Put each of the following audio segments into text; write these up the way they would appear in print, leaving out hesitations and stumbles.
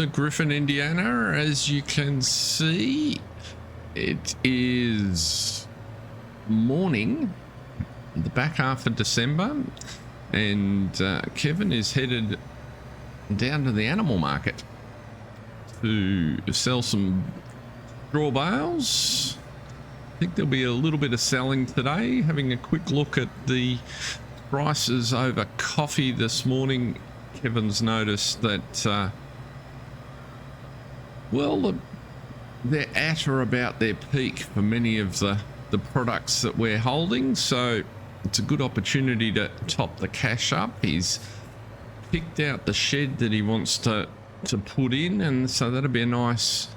to Griffin, Indiana. As you can see, it is morning, the back half of December, and Kevin is headed down to the animal market to sell some straw bales. I think there'll be a little bit of selling today. Having a quick look at the prices over coffee this morning, Kevin's noticed that well, they're at or about their peak for many of the products that we're holding, so it's a good opportunity to top the cash up. He's picked out the shed that he wants to put in, and so that'll be a nice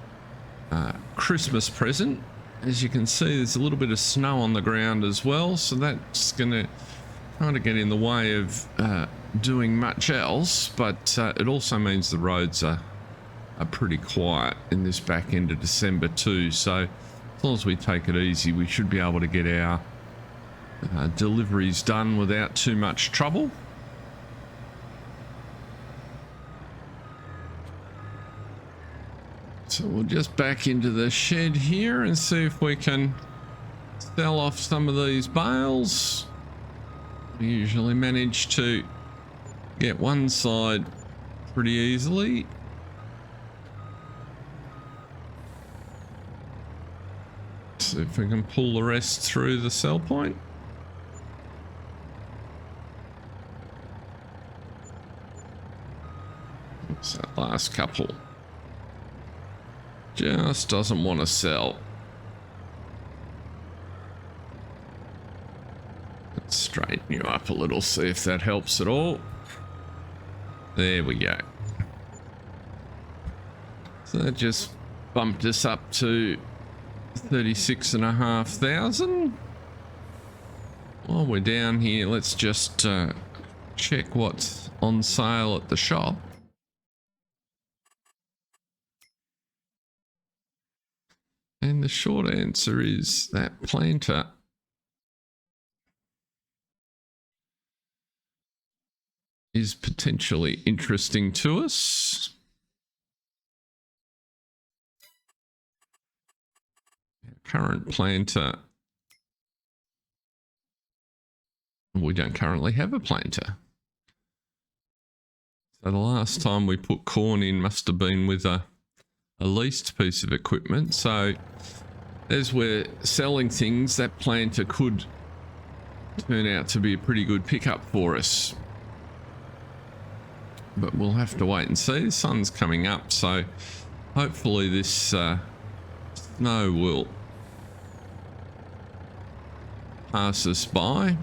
Christmas present. As you can see, there's a little bit of snow on the ground as well, so that's gonna kind of get in the way of doing much else, but it also means the roads are pretty quiet in this back end of December too, so as long as we take it easy, we should be able to get our deliveries done without too much trouble. So we'll just back into the shed here and see if we can sell off some of these bales. We usually manage to get one side pretty easily. See if we can pull the rest through the sell point. What's that last couple? Just doesn't want to sell. Let's straighten you up a little, see if that helps at all. There we go. So that just bumped us up to 36,500. While we're down here, let's just check what's on sale at the shop. And the short answer is that planter is potentially interesting to us. Current planter. We don't currently have a planter. So the last time we put corn in must have been with a leased piece of equipment. So as we're selling things, that planter could turn out to be a pretty good pickup for us. But we'll have to wait and see. The sun's coming up, so hopefully this snow will pass us by,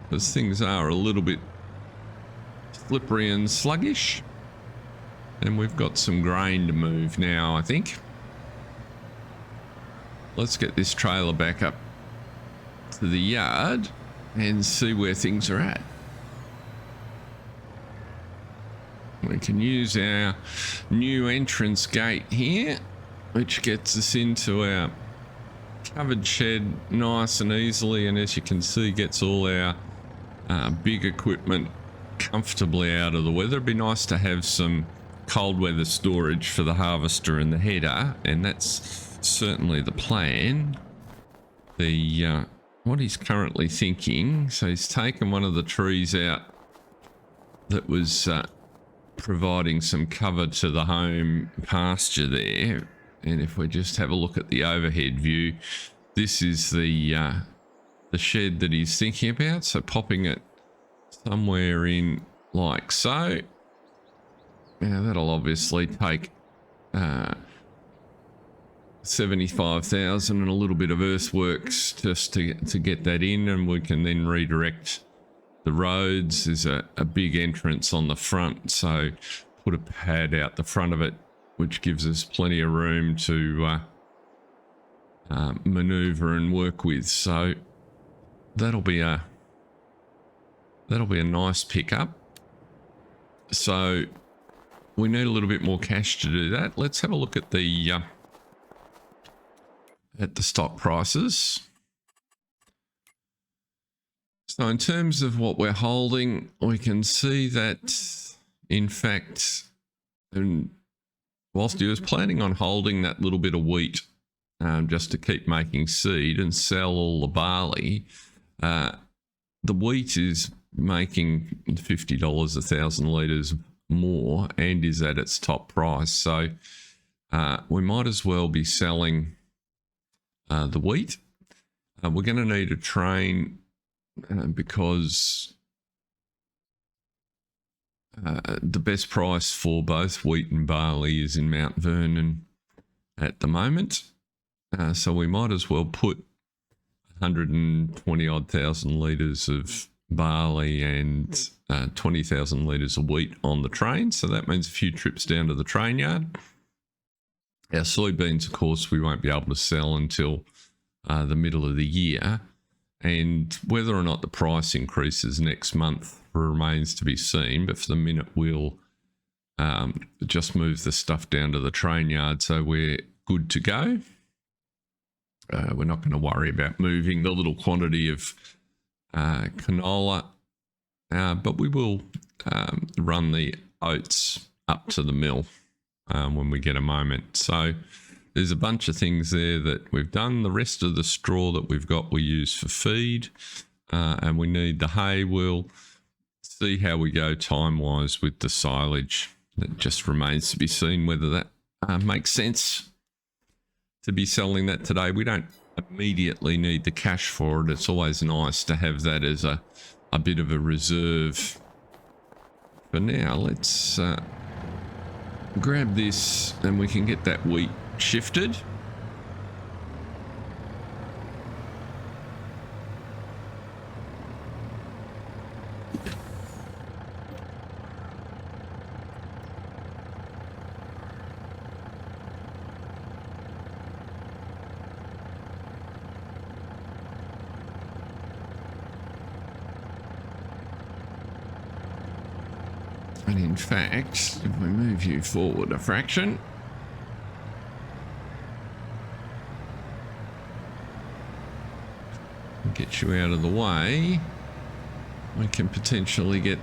because things are a little bit slippery and sluggish. And we've got some grain to move now, I think. Let's get this trailer back up to the yard and see where things are at. We can use our new entrance gate here, which gets us into our covered shed nice and easily, and as you can see, gets all our big equipment comfortably out of the weather. It'd be nice to have some cold weather storage for the harvester and the header, and that's certainly the plan. The what he's currently thinking, so he's taken one of the trees out that was providing some cover to the home pasture there, and if we just have a look at the overhead view, this is the shed that he's thinking about, so popping it somewhere in like so. Now that'll obviously take 75,000 and a little bit of earthworks just to get that in, and we can then redirect the roads. There's a big entrance on the front, so put a pad out the front of it, which gives us plenty of room to maneuver and work with. So that'll be a nice pickup. So we need a little bit more cash to do that. Let's have a look at the stock prices. So in terms of what we're holding, we can see that in fact And whilst he was planning on holding that little bit of wheat just to keep making seed and sell all the barley, the wheat is making $50 1,000 litres more and is at its top price. So we might as well be selling the wheat. We're going to need a train because the best price for both wheat and barley is in Mount Vernon at the moment. So we might as well put 120 odd thousand litres of barley and 20,000 litres of wheat on the train. So that means a few trips down to the train yard. Our soybeans, of course, we won't be able to sell until the middle of the year. And whether or not the price increases next month remains to be seen. But for the minute, we'll just move the stuff down to the train yard so we're good to go. We're not going to worry about moving the little quantity of canola, but we will run the oats up to the mill when we get a moment. So there's a bunch of things there that we've done. The rest of the straw that we've got we use for feed, and we need the hay. We'll see how we go time-wise with the silage. It just remains to be seen whether that makes sense to be selling that today. We don't immediately need the cash for it. It's always nice to have that as a bit of a reserve. For now, let's grab this and we can get that wheat shifted. And in fact, if we move you forward a fraction, get you out of the way, we can potentially get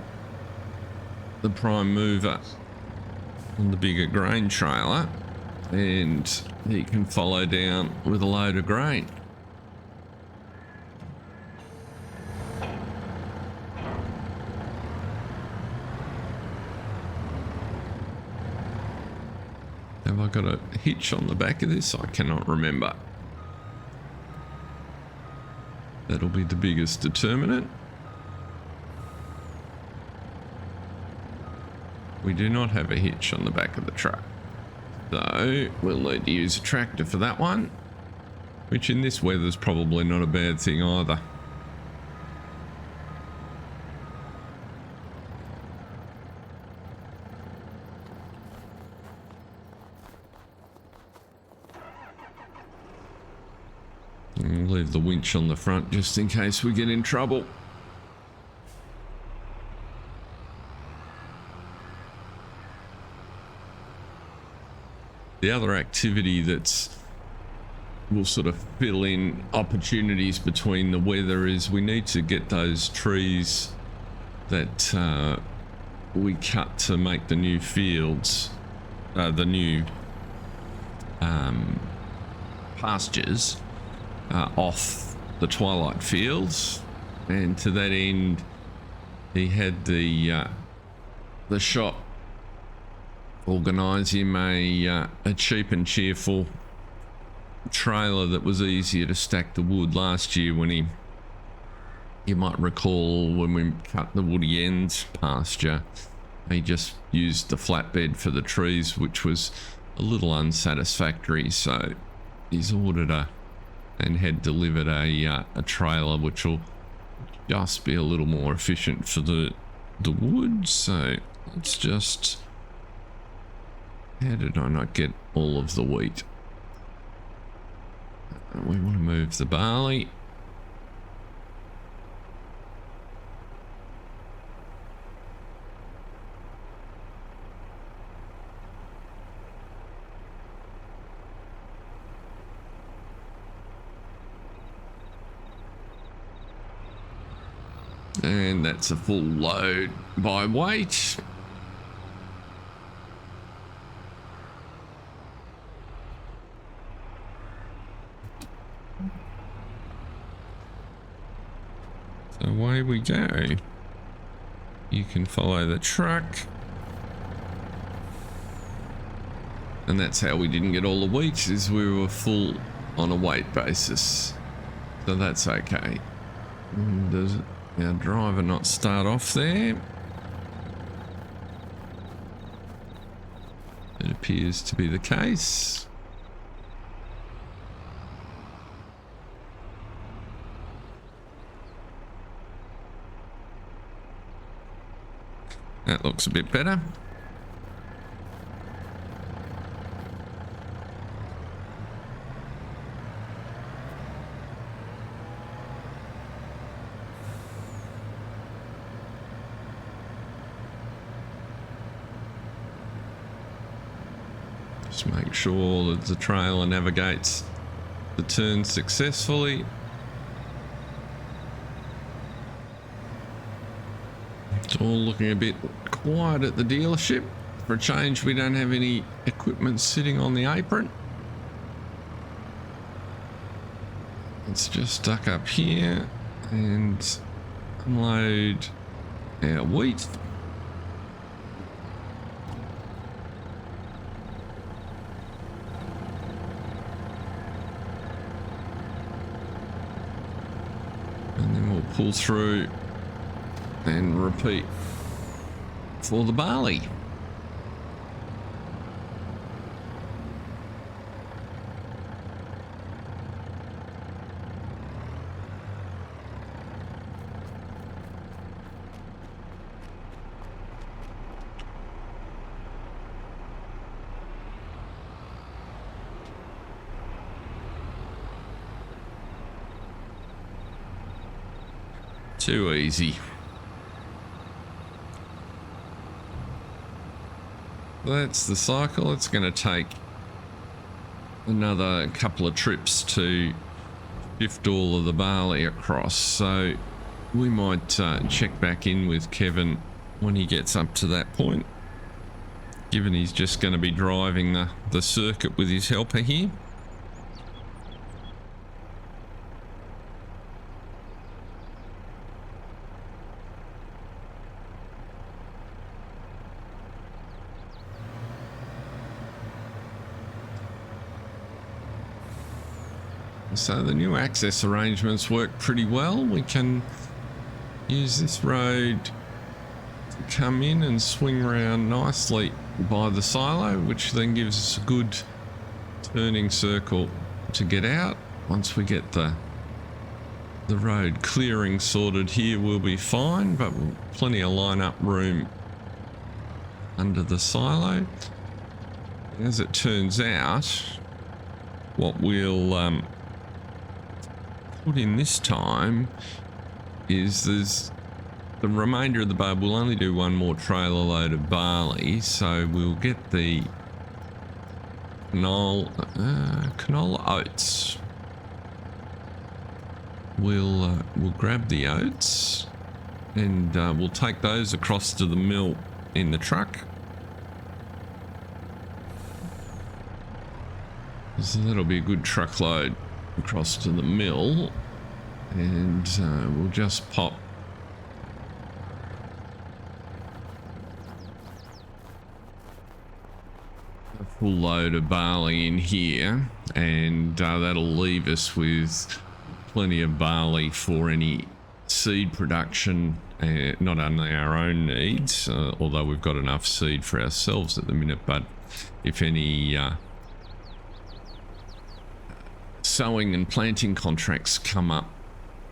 the prime mover on the bigger grain trailer and he can follow down with a load of grain. Have I got a hitch on the back of this? I cannot remember. That'll be the biggest determinant. We do not have a hitch on the back of the truck. So we'll need to use a tractor for that one, which in this weather is probably not a bad thing either. And we'll leave the winch on the front just in case we get in trouble. The other activity that's will sort of fill in opportunities between the weather is we need to get those trees that we cut to make the new fields, the new pastures off the twilight fields. And to that end, he had the shop organise him a cheap and cheerful trailer that was easier to stack the wood. Last year when you might recall when we cut the woody ends pasture, he just used the flatbed for the trees, which was a little unsatisfactory, so he's ordered and had delivered a trailer which will just be a little more efficient for the wood. So let's just, how did I not get all of the wheat? We want to move the barley. And that's a full load by weight. away we go. You can follow the truck. And that's how we didn't get all the weeks, is we were full on a weight basis. So that's okay. Does our driver not start off there? It appears to be the case. That looks a bit better. Just make sure that the trailer navigates the turn successfully. It's all looking a bit quiet at the dealership. For a change, we don't have any equipment sitting on the apron. It's just stuck up here and unload our wheat. And then we'll pull through and repeat for the barley. Too easy. That's the cycle. It's going to take another couple of trips to shift all of the barley across, so we might check back in with Kevin when he gets up to that point, given he's just going to be driving the circuit with his helper here. So the new access arrangements work pretty well. We can use this road to come in and swing around nicely by the silo, which then gives us a good turning circle to get out. Once we get the road clearing sorted here, we'll be fine, but plenty of line-up room under the silo. As it turns out, what we'll put in this time is the remainder of the bulb. We'll only do one more trailer load of barley, so we'll get the canola oats. We'll grab the oats and we'll take those across to the mill in the truck. So that'll be a good truckload across to the mill, and we'll just pop a full load of barley in here, and that'll leave us with plenty of barley for any seed production, not only our own needs, although we've got enough seed for ourselves at the minute, but if any sowing and planting contracts come up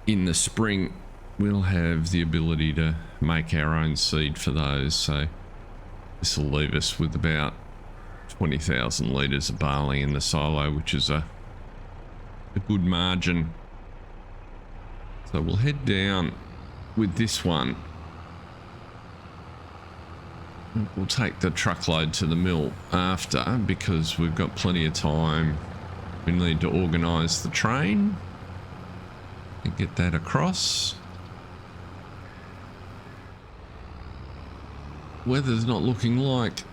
in the spring, we'll have the ability to make our own seed for those. So this will leave us with about 20,000 litres of barley in the silo, which is a good margin. So we'll head down with this one. We'll take the truckload to the mill after, because we've got plenty of time. We need to organise the train and get that across. Weather's not looking like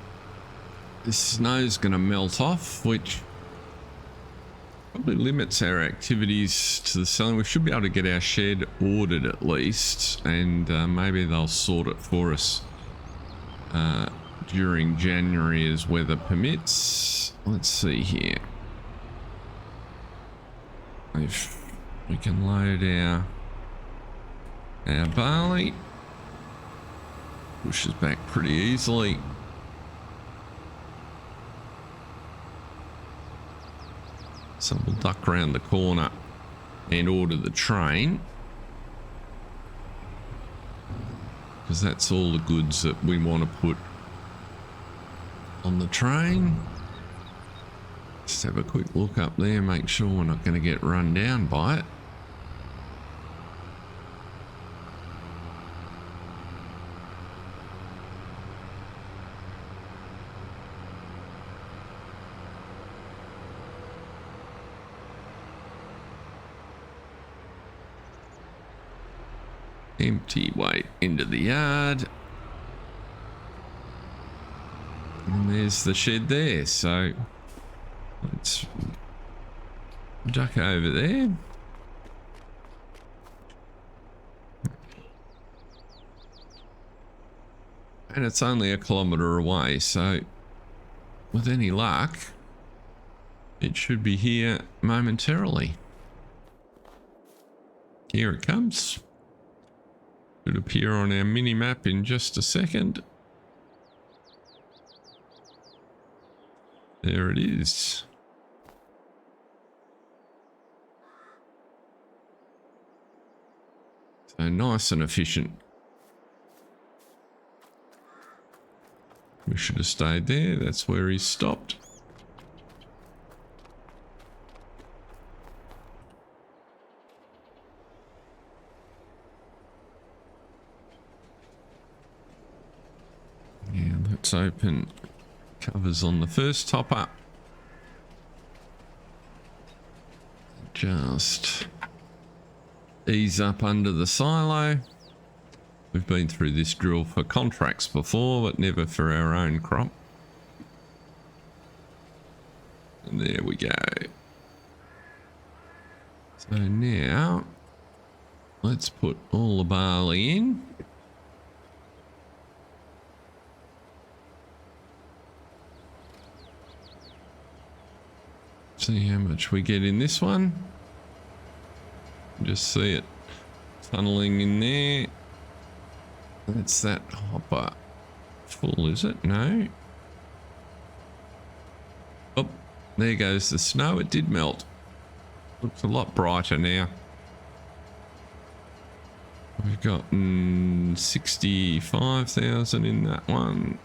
the snow's going to melt off, which Probably limits our activities to the selling. We should be able to get our shed ordered at least, and maybe they'll sort it for us during January as weather permits. Let's see here. If we can load our barley. Pushes back pretty easily. So we'll duck around the corner and order the train, because that's all the goods that we want to put on the train. Just have a quick look up there, make sure we're not going to get run down by it. Empty way into the yard. And there's the shed there, so let's duck over there. And it's only a kilometre away, so with any luck, it should be here momentarily. Here it comes. Should appear on our mini map in just a second. There it is. So nice and efficient. We should have stayed there. That's where he stopped. Yeah, let's open covers on the first topper. Just ease up under the silo. We've been through this drill for contracts before, but never for our own crop. And there we go. So now let's put all the barley in. See how much we get in this one. Just see it tunneling in there. That's that hopper full, is it? No. Oh, there goes the snow. It did melt. Looks a lot brighter now. We've got 65,000 in that one.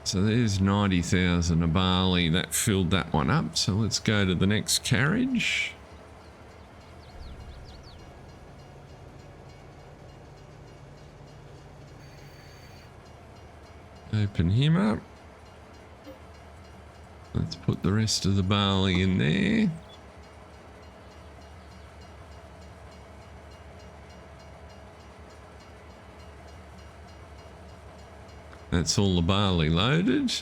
So there's 90,000 of barley. That filled that one up. So let's go to the next carriage. Open him up. Let's put the rest of the barley in there. That's all the barley loaded.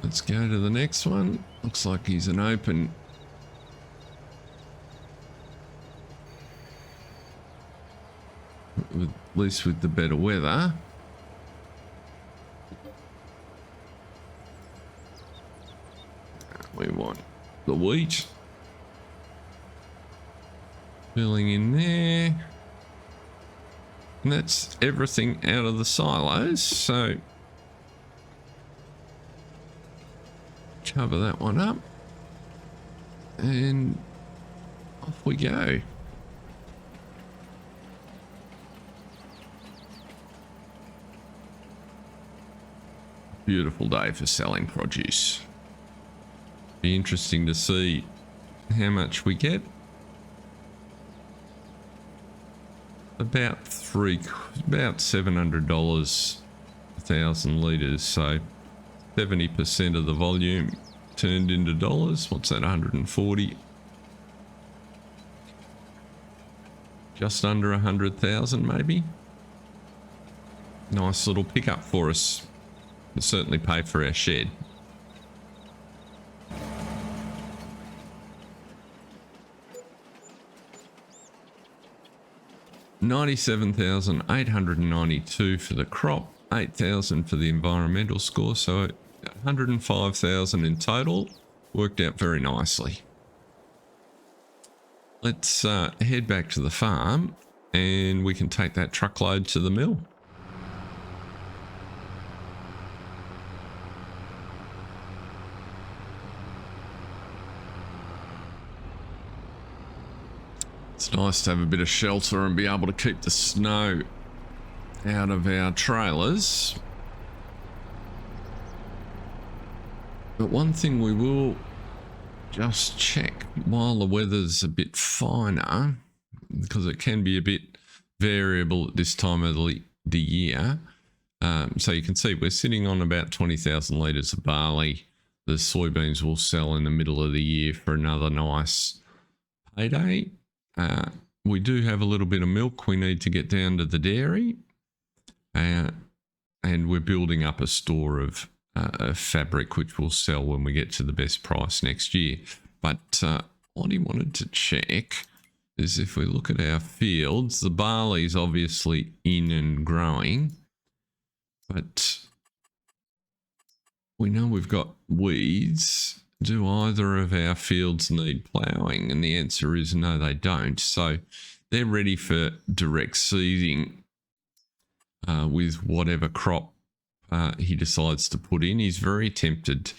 Let's go to the next one. Looks like he's an open. At least with the better weather. We want the wheat. Filling in there. And that's everything out of the silos. So cover that one up and off we go. Beautiful day for selling produce. Be interesting to see how much we get. About $700 a thousand litres, so 70% of the volume turned into dollars. What's that, 140? Just under 100,000 maybe. Nice little pickup for us. We'll certainly pay for our shed. 97,892 for the crop, 8,000 for the environmental score, so 105,000 in total. Worked out very nicely. Let's head back to the farm and we can take that truckload to the mill. It's nice to have a bit of shelter and be able to keep the snow out of our trailers. But one thing we will just check while the weather's a bit finer, because it can be a bit variable at this time of the year. So you can see we're sitting on about 20,000 litres of barley. The soybeans will sell in the middle of the year for another nice payday. We do have a little bit of milk we need to get down to the dairy, and we're building up a store of fabric which will sell when we get to the best price next year. But what he wanted to check is if we look at our fields, the barley's obviously in and growing, but we know we've got weeds. Do either of our fields need ploughing? And the answer is no, they don't. So they're ready for direct seeding with whatever crop he decides to put in. He's very tempted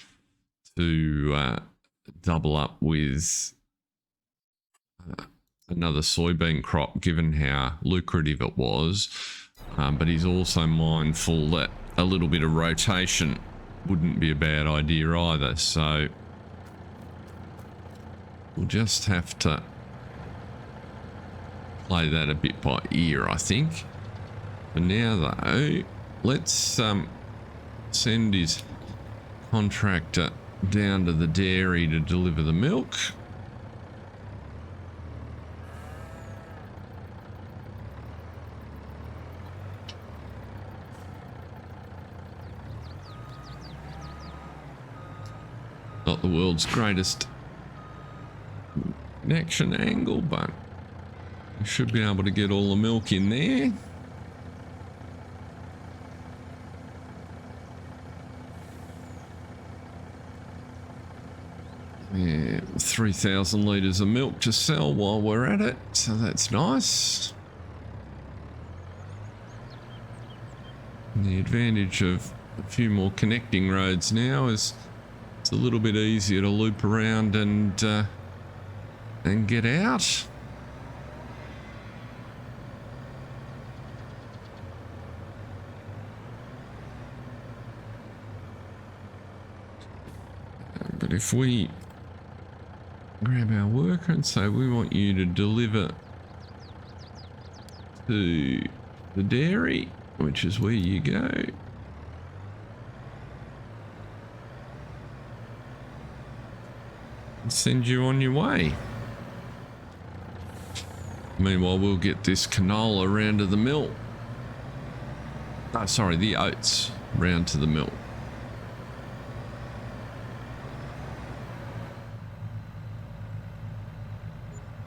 to double up with another soybean crop, given how lucrative it was. But he's also mindful that a little bit of rotation wouldn't be a bad idea either. So we'll just have to play that a bit by ear, I think. For now, though, let's send his contractor down to the dairy to deliver the milk. Not the world's greatest connection angle, but we should be able to get all the milk in there. Yeah, 3,000 litres of milk to sell while we're at it, so that's nice. And the advantage of a few more connecting roads now is it's a little bit easier to loop around and get out. But if we grab our worker and say we want you to deliver to the dairy, which is where you go, and send you on your way. Meanwhile, we'll get this canola round to the mill. Oh, sorry, the oats round to the mill.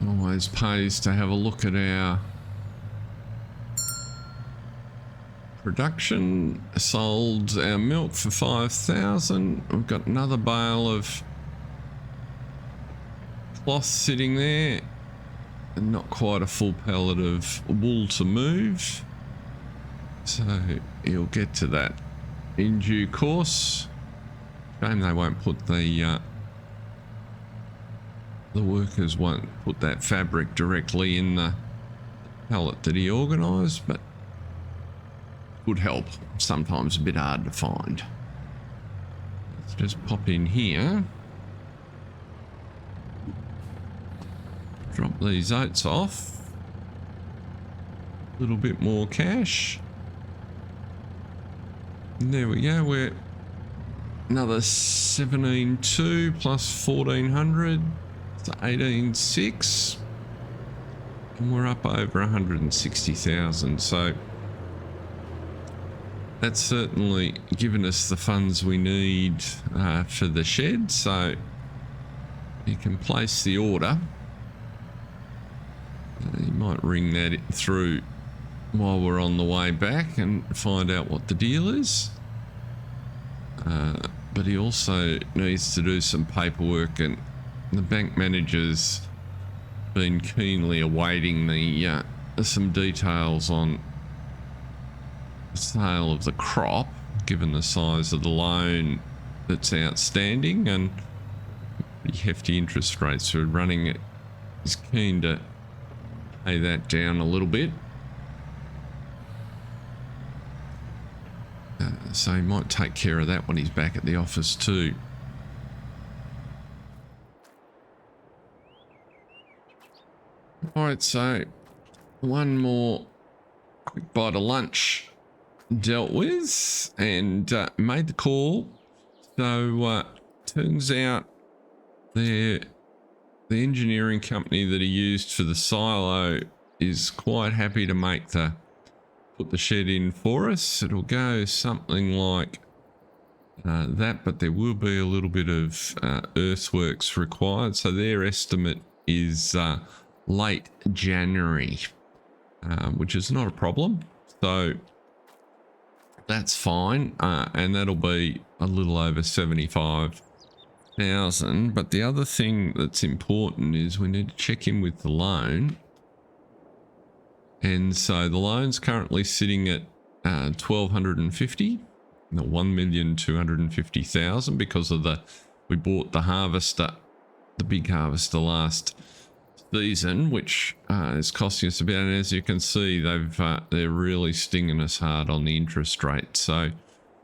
Always pays to have a look at our production. Sold our milk for 5,000. We've got another bale of cloth sitting there, and not quite a full pallet of wool to move. So you'll get to that in due course. Shame they won't put the workers won't put that fabric directly in the pallet that he organised, but would help. Sometimes a bit hard to find. Let's just pop in here. Drop these oats off. A little bit more cash. And there we go. We're another 17.2 plus 1,400. It's 18.6. And we're up over 160,000. So that's certainly given us the funds we need for the shed. So you can place the order. You Might ring that through while we're on the way back and find out what the deal is. But he also needs to do some paperwork, and the bank manager's been keenly awaiting the some details on the sale of the crop, given the size of the loan that's outstanding and pretty hefty interest rates we're running. It is keen to pay that down a little bit. So he might take care of that when he's back at the office too. Alright, so one more quick bite of lunch dealt with and made the call. So turns out the engineering company that he used for the silo is quite happy to put the shed in for us. It'll go something like that, but there will be a little bit of earthworks required. So their estimate is late January, which is not a problem. So that's fine, and that'll be a little over 75,000. But the other thing that's important is we need to check in with the loan. And so the loan's currently sitting at 1,250, 1,250,000, because of we bought the harvester, the big harvester last season, which is costing us a bit. And as you can see, they're really stinging us hard on the interest rate. So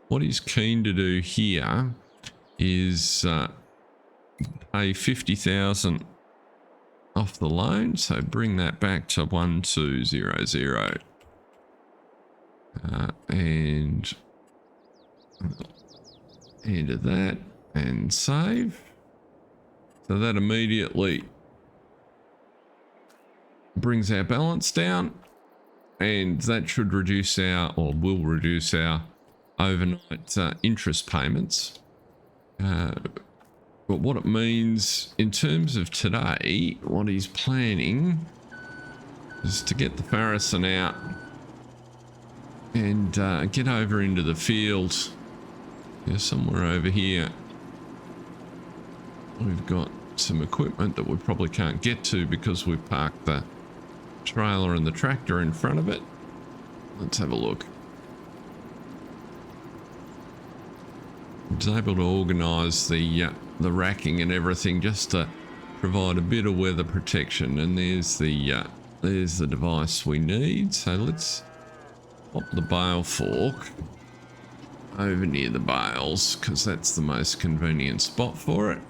what he's keen to do here is pay 50,000 off the loan, so bring that back to 1,200, and enter that and save. So that immediately brings our balance down, and that should reduce will reduce our overnight interest payments. But what it means in terms of today, what he's planning is to get the Farrison out and get over into the field. Somewhere over here we've got some equipment that we probably can't get to because we've parked the trailer and the tractor in front of it. Let's have a look. I was able to organise the racking and everything just to provide a bit of weather protection, and there's the device we need. So let's pop the bale fork over near the bales, because that's the most convenient spot for it.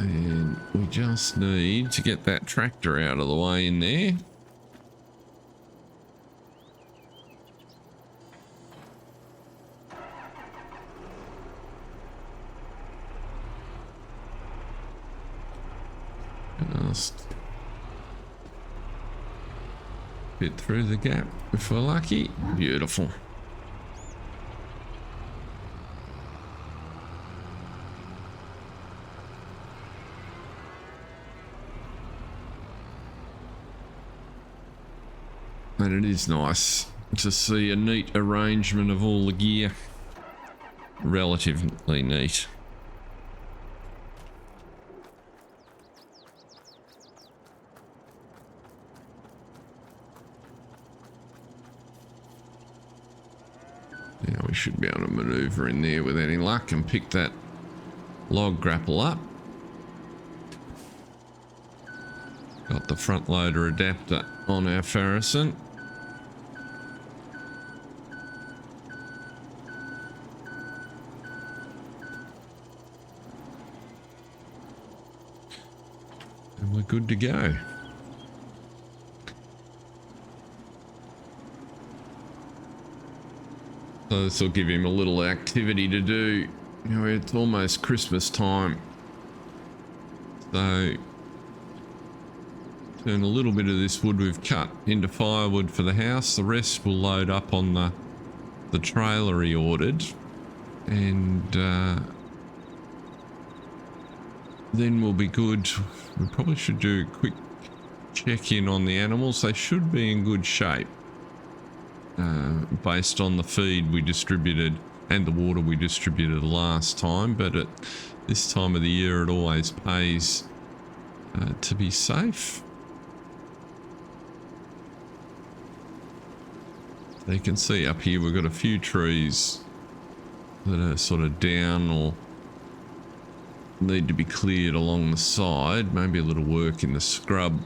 And we just need to get that tractor out of the way in there. Just fit through the gap if we're lucky. Beautiful. And it is nice to see a neat arrangement of all the gear. Relatively neat. Now we should be able to maneuver in there with any luck and pick that log grapple up. Got the front loader adapter on our Farrison. And we're good to go. So this will give him a little activity to do. It's almost Christmas time. So turn a little bit of this wood we've cut into firewood for the house. The rest will load up on the trailer he ordered. And then we'll be good. We probably should do a quick check-in on the animals. They should be in good shape based on the feed we distributed and the water we distributed last time, but at this time of the year it always pays to be safe. You can see up here we've got a few trees that are sort of down or need to be cleared along the side, maybe a little work in the scrub,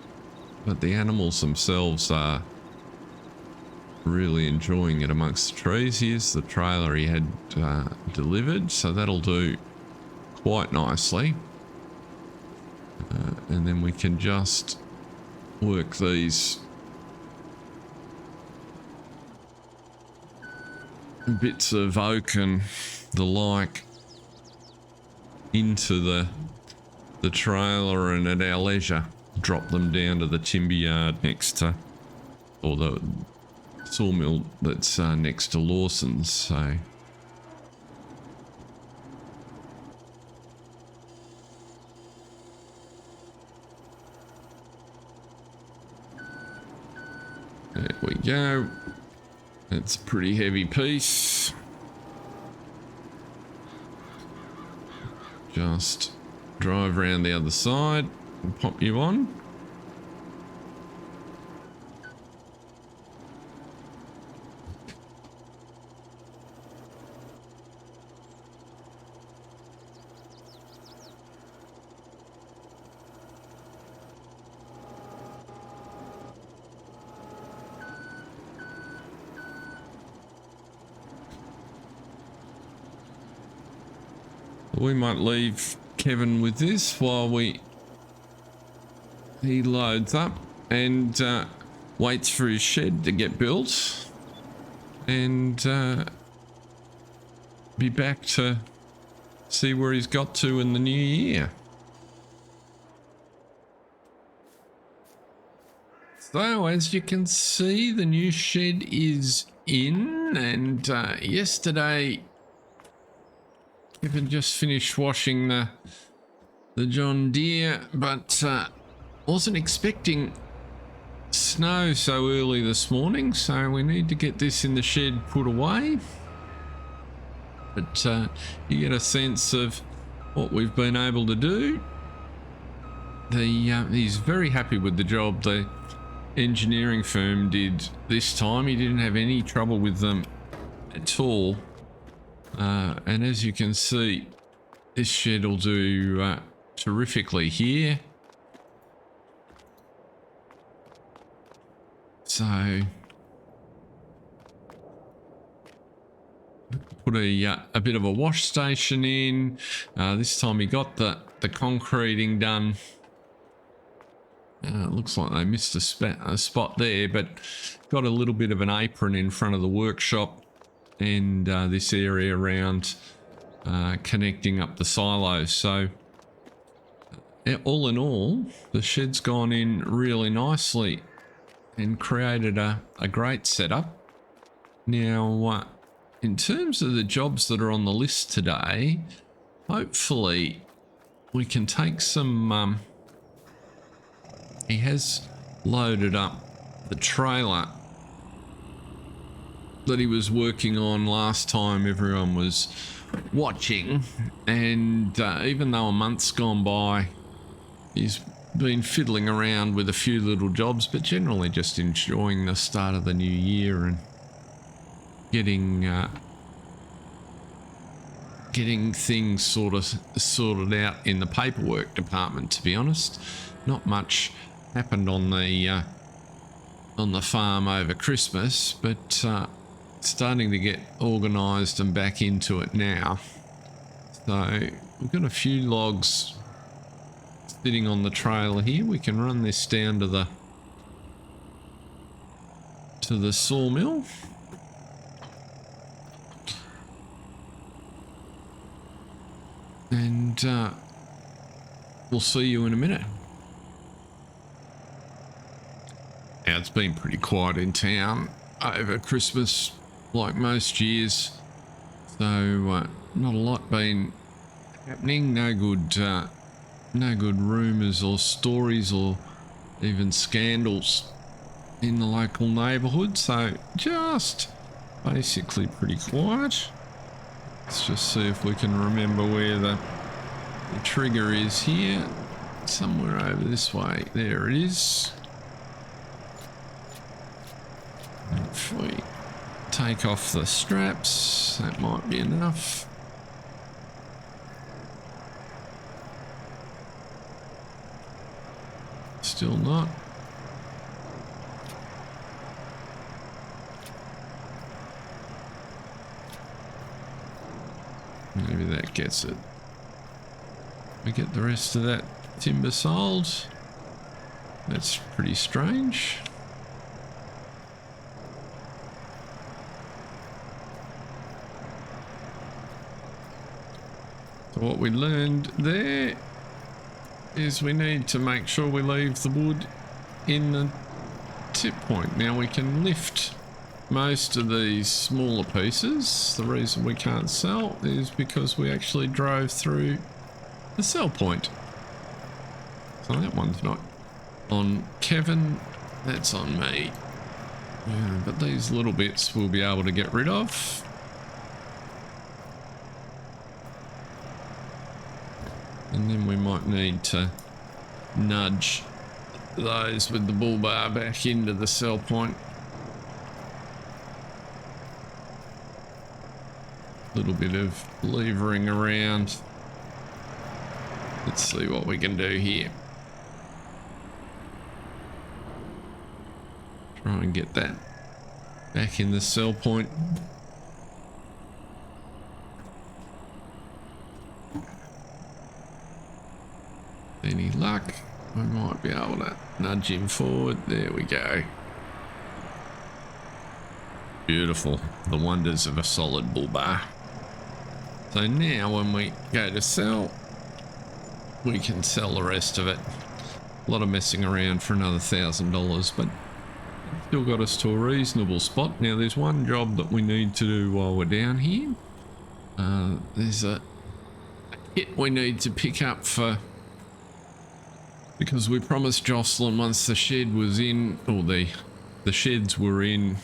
but the animals themselves are really enjoying it amongst the trees. Here's the trailer he had delivered, so that'll do quite nicely, and then we can just work these bits of oak and the like into the trailer, and at our leisure drop them down to the timber yard next to, or the sawmill that's next to Lawson's. So there we go. It's a pretty heavy piece. Just drive around the other side and pop you on. We might leave Kevin with this while he loads up and waits for his shed to get built, and be back to see where he's got to in the new year. So as you can see, the new shed is in, and yesterday Kevin just finished washing the John Deere, but wasn't expecting snow so early this morning, so we need to get this in the shed put away. But you get a sense of what we've been able to do. He's very happy with the job the engineering firm did this time. He didn't have any trouble with them at all. And as you can see, this shed will do terrifically here. So put a bit of a wash station in. This time he got the concreting done. It looks like they missed a spot there, but got a little bit of an apron in front of the workshop and this area around connecting up the silos. So all in all, the shed's gone in really nicely and created a great setup. Now, in terms of the jobs that are on the list today, hopefully we can take some... he has loaded up the trailer that he was working on last time everyone was watching, and even though a month's gone by, he's been fiddling around with a few little jobs, but generally just enjoying the start of the new year and getting things sort of sorted out in the paperwork department. To be honest, not much happened on the farm over Christmas, but starting to get organised and back into it now. So we've got a few logs sitting on the trailer here. We can run this down to the sawmill. And we'll see you in a minute. Now, it's been pretty quiet in town over Christmas, like most years, so not a lot been happening. No good no good rumours or stories or even scandals in the local neighbourhood, so just basically pretty quiet. Let's just see if we can remember where the trigger is here. Somewhere over this way. There it is. If we take off the straps, that might be enough. Still not. Maybe that gets it. We get the rest of that timber sold. That's pretty strange. So what we learned there is we need to make sure we leave the wood in the tip point. Now we can lift most of these smaller pieces. The reason we can't sell is because we actually drove through the sell point. So that one's not on Kevin, that's on me. Yeah, but these little bits we'll be able to get rid of. And then we might need to nudge those with the bull bar back into the sell point. A little bit of levering around. Let's see what we can do here. Try and get that back in the sell point. Any luck, we might be able to nudge him forward. There we go. Beautiful. The wonders of a solid bull bar. So now when we go to sell, we can sell the rest of it. A lot of messing around for another $1,000, but still got us to a reasonable spot. Now there's one job that we need to do while we're down here. There's a kit we need to pick up for, because we promised Jocelyn once the shed was in, or the sheds were in,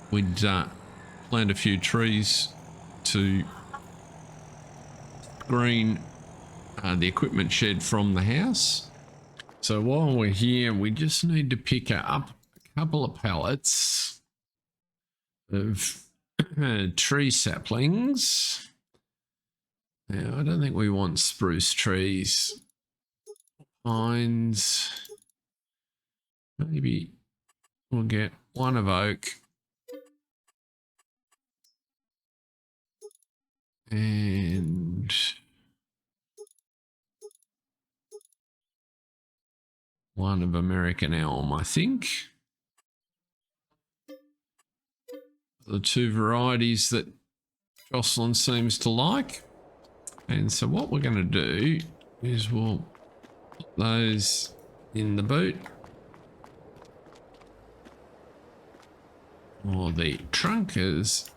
we'd plant a few trees to screen the equipment shed from the house. So while we're here, we just need to pick up a couple of pallets of tree saplings. Now, I don't think we want spruce trees. Pines. Maybe we'll get one of oak. And one of American elm, I think. The two varieties that Jocelyn seems to like. And so what we're going to do is we'll put those in the boot. Or the trunk, as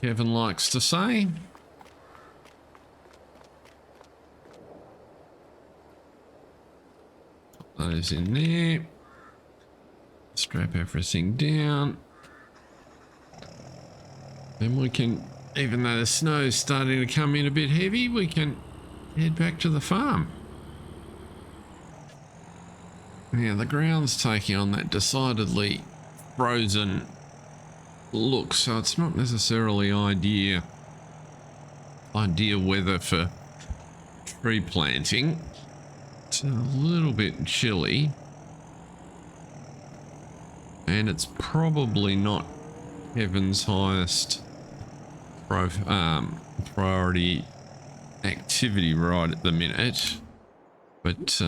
Kevin likes to say. Put those in there. Strap everything down. And we can, even though the snow's starting to come in a bit heavy, we can head back to the farm. Now the ground's taking on that decidedly frozen look, so it's not necessarily ideal weather for tree planting. It's a little bit chilly, and it's probably not Kevin's highest priority activity right at the minute, but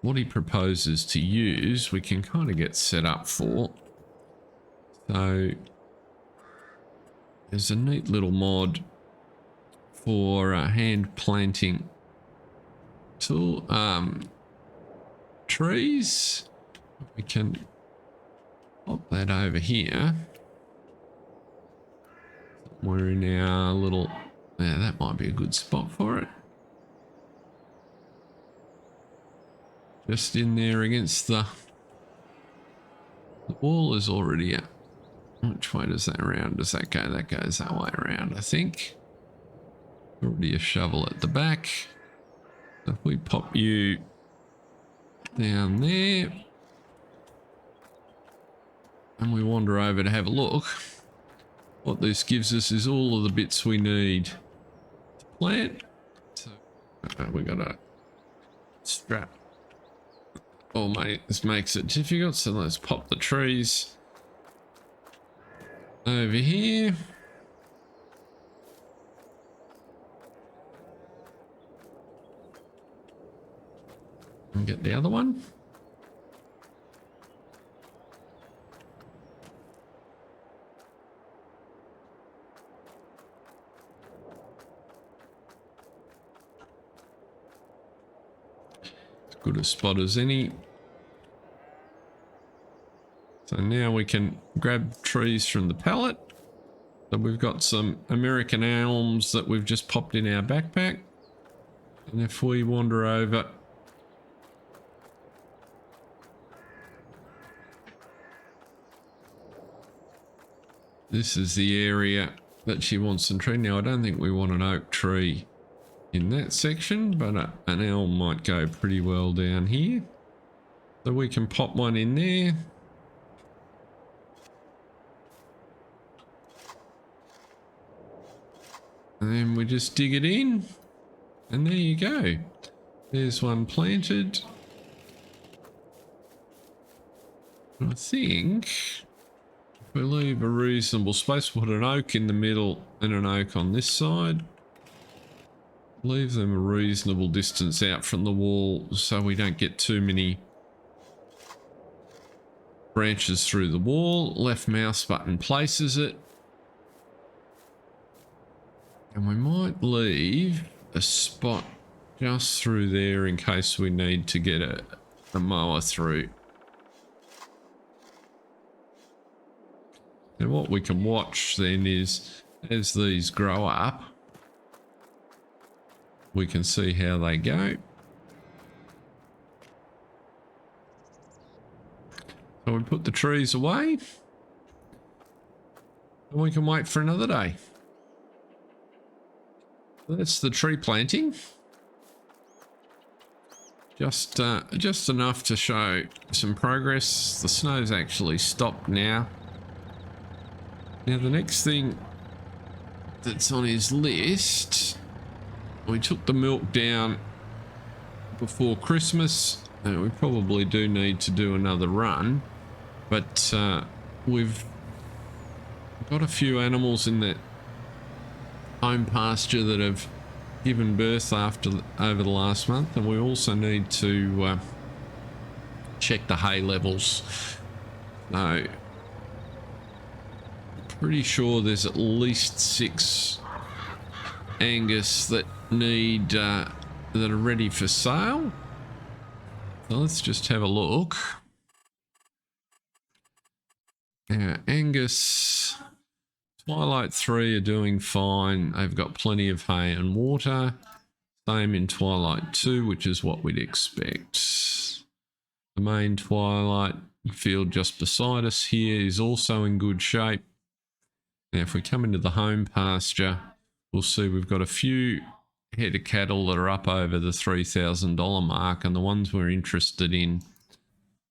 what he proposes to use we can kind of get set up for. So there's a neat little mod for hand planting tool trees. We can pop that over here. We're in our little, yeah, that might be a good spot for it. just in there against the wall is already out. Which way does that around? Does that go? That goes that way around, I think. Already a shovel at the back. So if we pop you down there and we wander over to have a look, what this gives us is all of the bits we need to plant. So we got a strap. Oh mate, this makes it difficult, so let's pop the trees over here. And get the other one. As good a spot as any. So now we can grab trees from the pallet. So we've got some American elms that we've just popped in our backpack. And if we wander over, this is the area that she wants some tree. Now I don't think we want an oak tree in that section, but an elm might go pretty well down here. So we can pop one in there. And then we just dig it in, and there you go. There's one planted. I think if we leave a reasonable space, put an oak in the middle and an oak on this side. Leave them a reasonable distance out from the wall so we don't get too many branches through the wall. Left mouse button places it. And we might leave a spot just through there in case we need to get a mower through. And what we can watch then is, as these grow up, we can see how they go. So we put the trees away, and we can wait for another day. That's the tree planting. Just enough to show some progress. The snow's actually stopped now. Now the next thing that's on his list, we took the milk down before Christmas. We probably do need to do another run, but we've got a few animals in that home pasture that have given birth over the last month, and we also need to check the hay levels. So pretty sure there's at least 6 Angus that need that are ready for sale. So let's just have a look. Now Angus Twilight 3 are doing fine. They've got plenty of hay and water. Same in Twilight 2, which is what we'd expect. The main Twilight field just beside us here is also in good shape. Now if we come into the home pasture, we'll see we've got a few head of cattle that are up over the $3,000 mark, and the ones we're interested in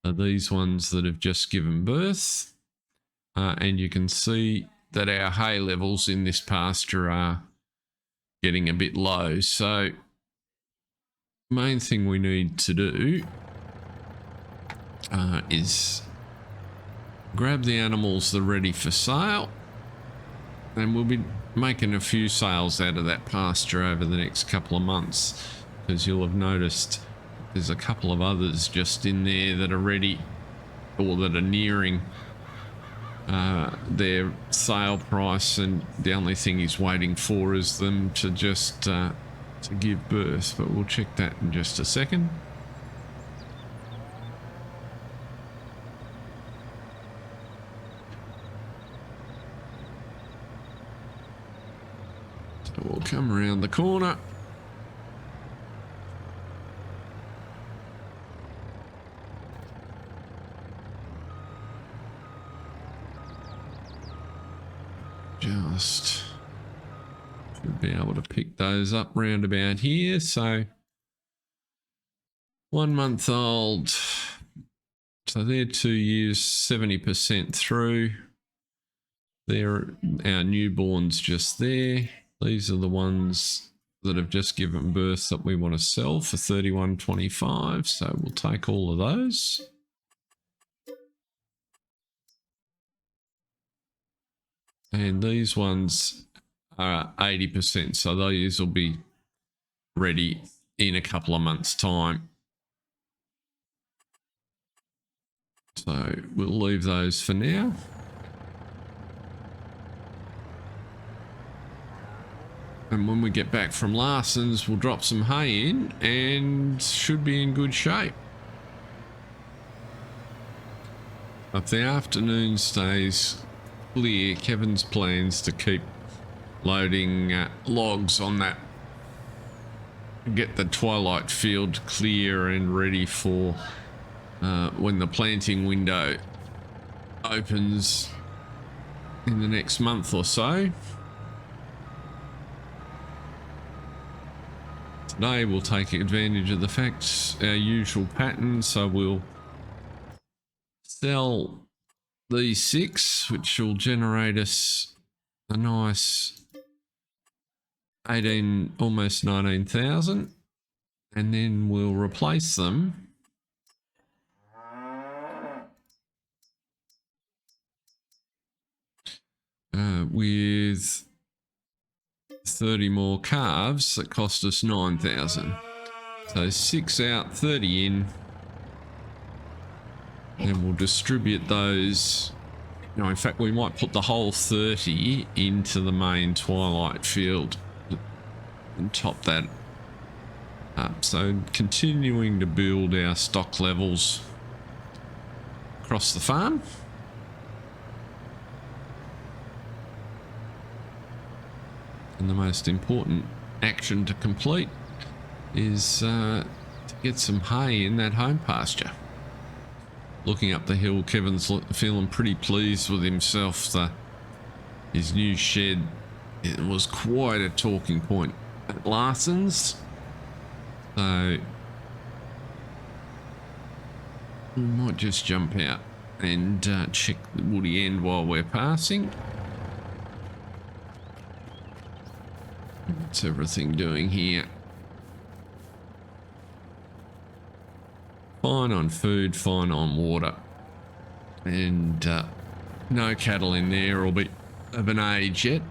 are these ones that have just given birth. And you can see that our hay levels in this pasture are getting a bit low. So main thing we need to do is grab the animals that are ready for sale, and we'll be making a few sales out of that pasture over the next couple of months, because you'll have noticed there's a couple of others just in there that are ready, or that are nearing their sale price, and the only thing he's waiting for is them to just to give birth. But we'll check that in just a second. So we'll come around the corner. Just should be able to pick those up round about here. So 1 month old. So they're 2 years, 70% through. They're our newborns just there. These are the ones that have just given birth that we want to sell for $31.25. So we'll take all of those. And these ones are 80%. So those will be ready in a couple of months' time. So we'll leave those for now. And when we get back from Larson's, we'll drop some hay in and should be in good shape. If the afternoon stays clear, Kevin's plans to keep loading logs on that. Get the twilight field clear and ready for when the planting window opens in the next month or so. Today we'll take advantage of the fact our usual pattern, so we'll sell these 6, which will generate us a nice 18, almost 19,000, and then we'll replace them with 30 more calves that cost us 9,000. So 6 out, 30 in, and we'll distribute those. No, in fact, we might put the whole 30 into the main twilight field and top that up. So continuing to build our stock levels across the farm. And the most important action to complete is to get some hay in that home pasture. Looking up the hill, Kevin's feeling pretty pleased with himself. His new shed, it was quite a talking point at Larson's. So we might just jump out and check the woody end while we're passing. What's everything doing here? Fine on food, fine on water. And no cattle in there will be of an age yet.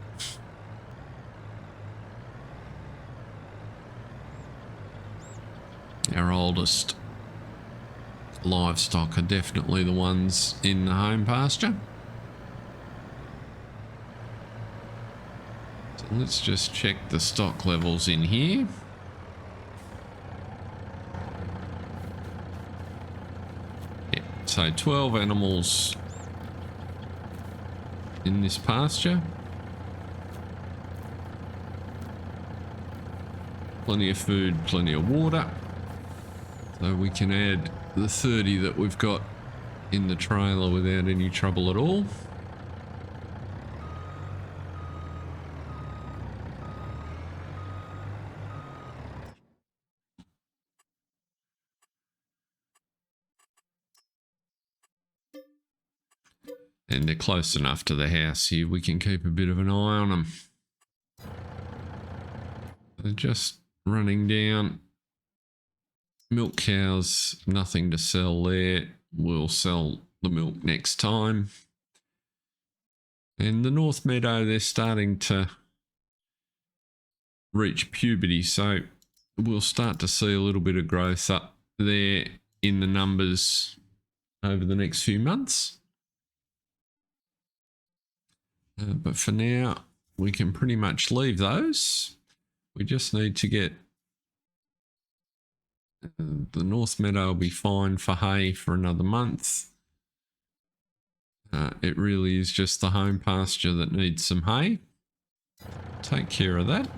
Our oldest livestock are definitely the ones in the home pasture. So let's just check the stock levels in here. Yeah, so 12 animals in this pasture. Plenty of food, plenty of water. So we can add the 30 that we've got in the trailer without any trouble at all. And they're close enough to the house here, we can keep a bit of an eye on them. They're just running down. Milk cows, nothing to sell there. We'll sell the milk next time. And the North Meadow, they're starting to reach puberty, so we'll start to see a little bit of growth up there in the numbers over the next few months. But for now, we can pretty much leave those. We just need to get the North Meadow will be fine for hay for another month. It really is just the home pasture that needs some hay. Take care of that.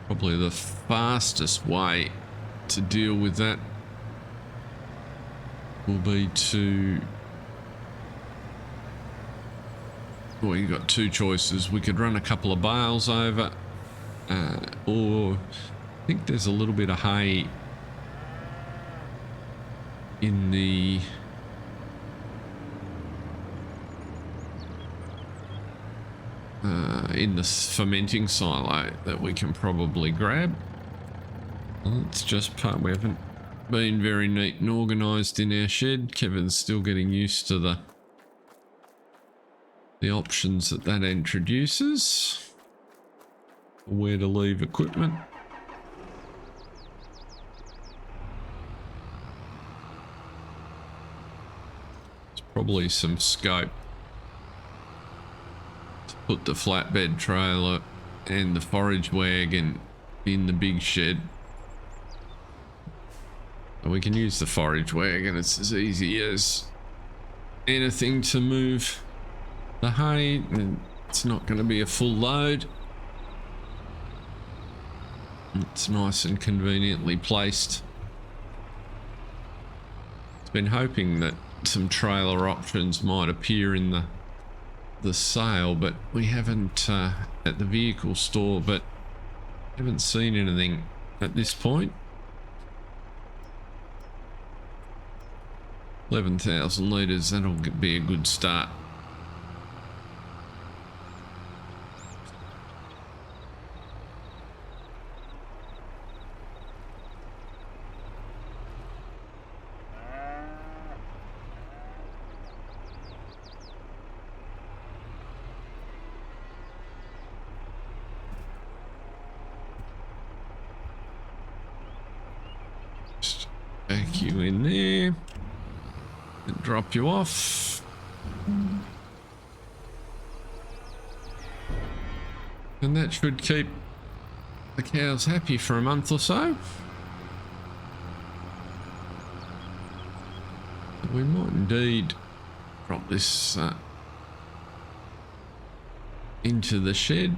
Probably the fastest way to deal with that will be to... Well, you got two choices. We could run a couple of bales over, or I think there's a little bit of hay in the fermenting silo that we can probably grab. It's just part we haven't been very neat and organised in our shed. Kevin's still getting used to the options that introduces, where to leave equipment. There's probably some scope to put the flatbed trailer and the forage wagon in the big shed. We can use the forage wagon. It's as easy as anything to move the hay, and it's not going to be a full load. It's nice and conveniently placed. I've been hoping that some trailer options might appear in the sale, but we haven't at the vehicle store, but haven't seen anything at this point. 11,000 litres, that'll be a good start. Just back you in there. And drop you off. And that should keep the cows happy for a month or so. We might indeed drop this into the shed.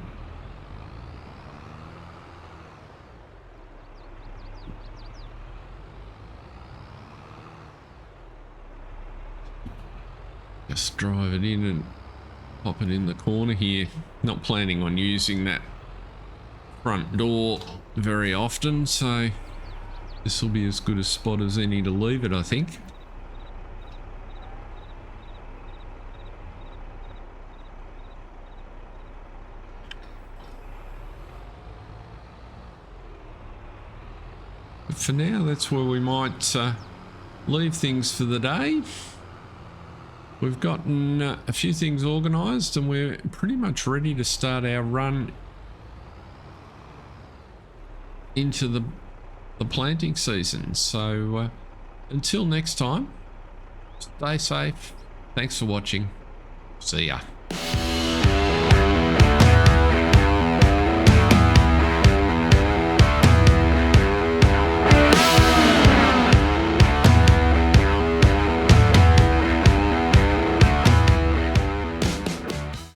Just drive it in and pop it in the corner here. Not planning on using that front door very often, so this will be as good a spot as any to leave it, I think. But for now, that's where we might leave things for the day. We've gotten a few things organised and we're pretty much ready to start our run into the planting season. So until next time, stay safe. Thanks for watching. See ya.